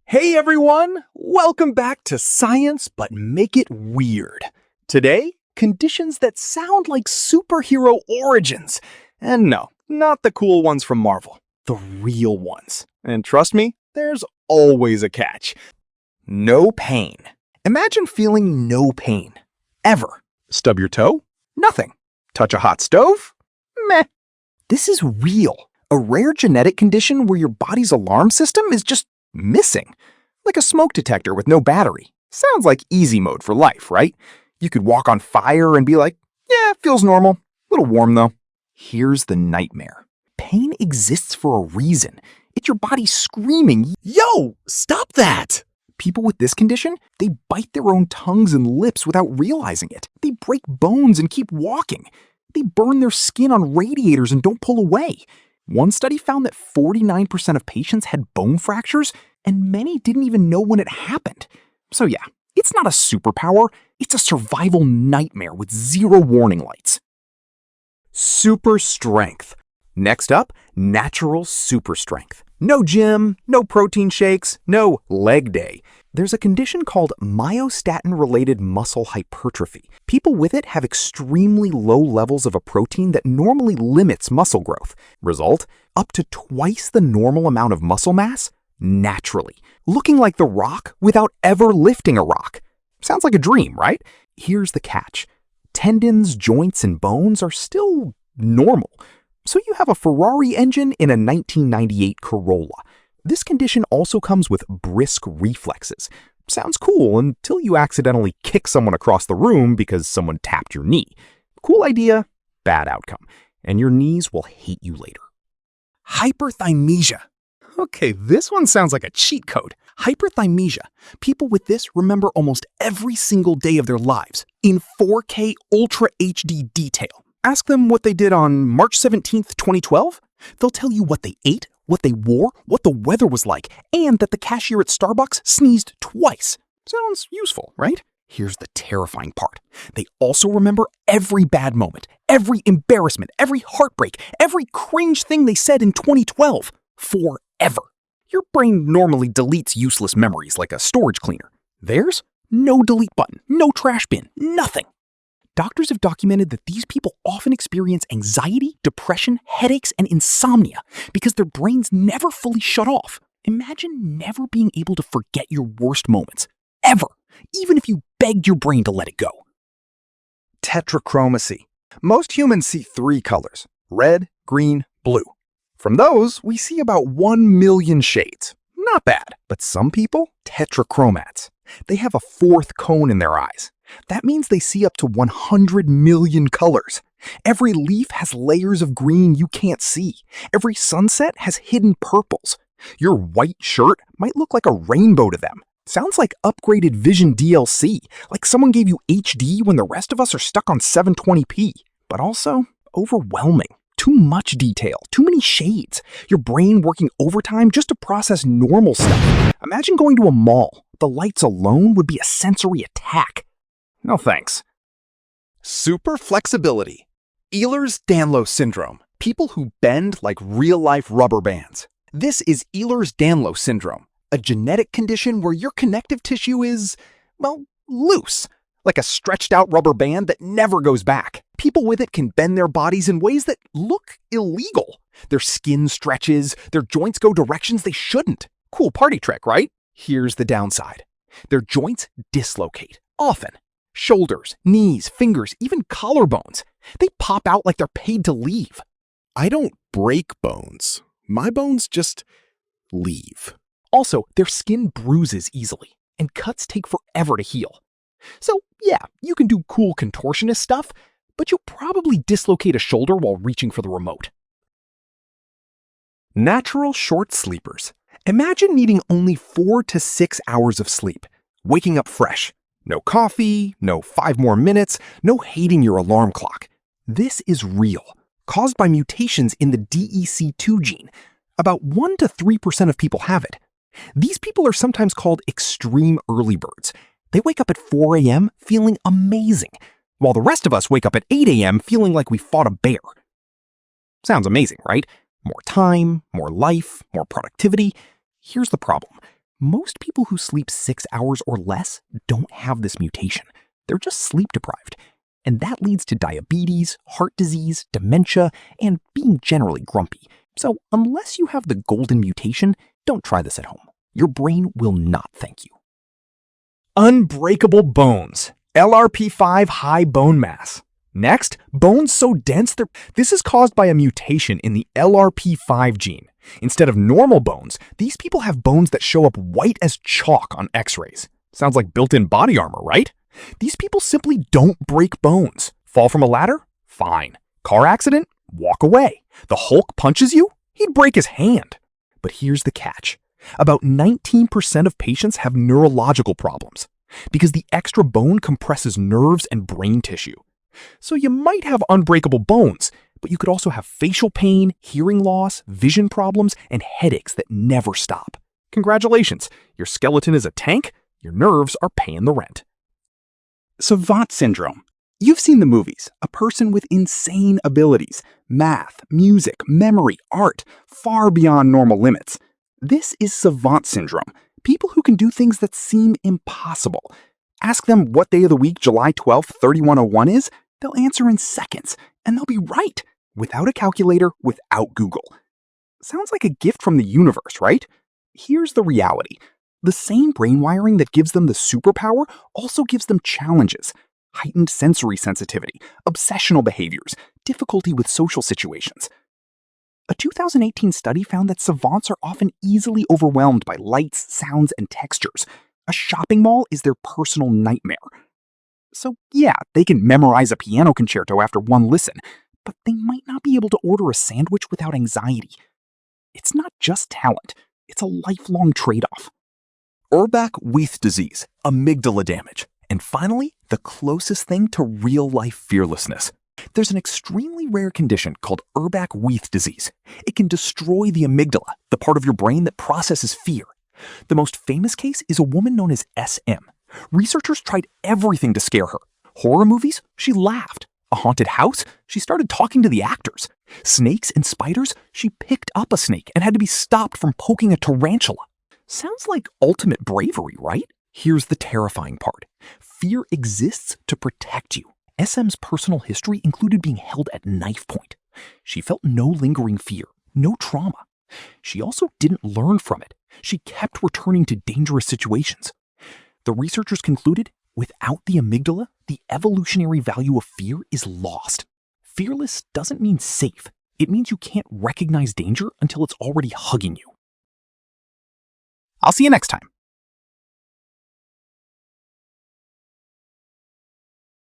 Hey everyone! Welcome back to Science But Make It Weird. Today, conditions that sound like superhero origins. And no, not the cool ones from Marvel. The real ones. And trust me, there's always a catch. No pain. Imagine feeling no pain. Ever. Stub your toe? Nothing. Touch a hot stove? Meh. This is real. A rare genetic condition where your body's alarm system is just missing. Like a smoke detector with no battery. Sounds like easy mode for life, right? You could walk on fire and be like, yeah, feels normal. A little warm though. Here's the nightmare. Pain exists for a reason. It's your body screaming, yo, stop that! People with this condition, they bite their own tongues and lips without realizing it. They break bones and keep walking. They burn their skin on radiators and don't pull away. One study found that 49% of patients had bone fractures, and many didn't even know when it happened. So yeah, it's not a superpower, it's a survival nightmare with zero warning lights. Super strength. Next up, natural super strength. No gym, no protein shakes, no leg day. There's a condition called Myostatin-Related muscle hypertrophy. People with it have extremely low levels of a protein that normally limits muscle growth. Result, up to twice the normal amount of muscle mass naturally, looking like The Rock without ever lifting a rock. Sounds like a dream, right? Here's the catch. Tendons, joints, and bones are still normal. So you have a Ferrari engine in a 1998 Corolla. This condition also comes with brisk reflexes. Sounds cool until you accidentally kick someone across the room because someone tapped your knee. Cool idea, bad outcome. And your knees will hate you later. Hyperthymesia. Okay, this one sounds like a cheat code. Hyperthymesia. People with this remember almost every single day of their lives in 4K Ultra HD detail. Ask them what they did on March 17th, 2012. They'll tell you what they ate, what they wore, what the weather was like, and that the cashier at Starbucks sneezed twice. Sounds useful, right? Here's the terrifying part. They also remember every bad moment, every embarrassment, every heartbreak, every cringe thing they said in 2012. Forever. Your brain normally deletes useless memories like a storage cleaner. Theirs? No delete button, no trash bin, nothing. Doctors have documented that these people often experience anxiety, depression, headaches, and insomnia because their brains never fully shut off. Imagine never being able to forget your worst moments. Ever. Even if you begged your brain to let it go. Tetrachromacy. Most humans see three colors: red, green, blue. From those, we see about 1 million shades. Not bad. But some people, tetrachromats. They have a fourth cone in their eyes. That means they see up to 100 million colors. Every leaf has layers of green you can't see. Every sunset has hidden purples. Your white shirt might look like a rainbow to them. Sounds like upgraded Vision DLC, like someone gave you HD when the rest of us are stuck on 720p. But also overwhelming. Too much detail, too many shades. Your brain working overtime just to process normal stuff. Imagine going to a mall. The lights alone would be a sensory attack. No thanks. Super flexibility. Ehlers-Danlos Syndrome. People who bend like real-life rubber bands. This is Ehlers-Danlos Syndrome, a genetic condition where your connective tissue is, well, loose. Like a stretched-out rubber band that never goes back. People with it can bend their bodies in ways that look illegal. Their skin stretches, their joints go directions they shouldn't. Cool party trick, right? Here's the downside. Their joints dislocate, often. Shoulders, knees, fingers, even collarbones. They pop out like they're paid to leave. I don't break bones. My bones just leave. Also, their skin bruises easily, and cuts take forever to heal. So yeah, you can do cool contortionist stuff, but you'll probably dislocate a shoulder while reaching for the remote. Natural short sleepers. Imagine needing only 4 to 6 hours of sleep, waking up fresh. No coffee, no 5 more minutes, no hating your alarm clock. This is real, caused by mutations in the DEC2 gene. About 1 to 3% of people have it. These people are sometimes called extreme early birds. They wake up at 4 a.m. feeling amazing, while the rest of us wake up at 8 a.m. feeling like we fought a bear. Sounds amazing, right? More time, more life, more productivity. Here's the problem. Most people who sleep 6 hours or less don't have this mutation. They're just sleep deprived. And that leads to diabetes, heart disease, dementia, and being generally grumpy. So unless you have the golden mutation, don't try this at home. Your brain will not thank you. Unbreakable bones. LRP5 high bone mass. Next, bones so dense this is caused by a mutation in the LRP5 gene. Instead of normal bones, these people have bones that show up white as chalk on x-rays. Sounds like built-in body armor, right? These people simply don't break bones. Fall from a ladder? Fine. Car accident? Walk away. The Hulk punches you? He'd break his hand. But here's the catch. About 19% of patients have neurological problems because the extra bone compresses nerves and brain tissue. So you might have unbreakable bones, but you could also have facial pain, hearing loss, vision problems, and headaches that never stop. Congratulations, your skeleton is a tank, your nerves are paying the rent. Savant Syndrome. You've seen the movies. A person with insane abilities. Math, music, memory, art, far beyond normal limits. This is Savant Syndrome. People who can do things that seem impossible. Ask them what day of the week July 12th, 3101 is. They'll answer in seconds, and they'll be right. Without a calculator, without Google. Sounds like a gift from the universe, right? Here's the reality. The same brain wiring that gives them the superpower also gives them challenges. Heightened sensory sensitivity, obsessional behaviors, difficulty with social situations. A 2018 study found that savants are often easily overwhelmed by lights, sounds, and textures. A shopping mall is their personal nightmare. So yeah, they can memorize a piano concerto after one listen, but they might not be able to order a sandwich without anxiety. It's not just talent, it's a lifelong trade-off. Urbach-Wiethe disease, amygdala damage, and finally, the closest thing to real-life fearlessness. There's an extremely rare condition called Urbach-Wiethe disease. It can destroy the amygdala, the part of your brain that processes fear. The most famous case is a woman known as SM. Researchers tried everything to scare her. Horror movies? She laughed. A haunted house? She started talking to the actors. Snakes and spiders? She picked up a snake and had to be stopped from poking a tarantula. Sounds like ultimate bravery, right? Here's the terrifying part. Fear exists to protect you. SM's personal history included being held at knife point. She felt no lingering fear, no trauma. She also didn't learn from it. She kept returning to dangerous situations. The researchers concluded, without the amygdala, the evolutionary value of fear is lost. Fearless doesn't mean safe. It means you can't recognize danger until it's already hugging you. I'll see you next time.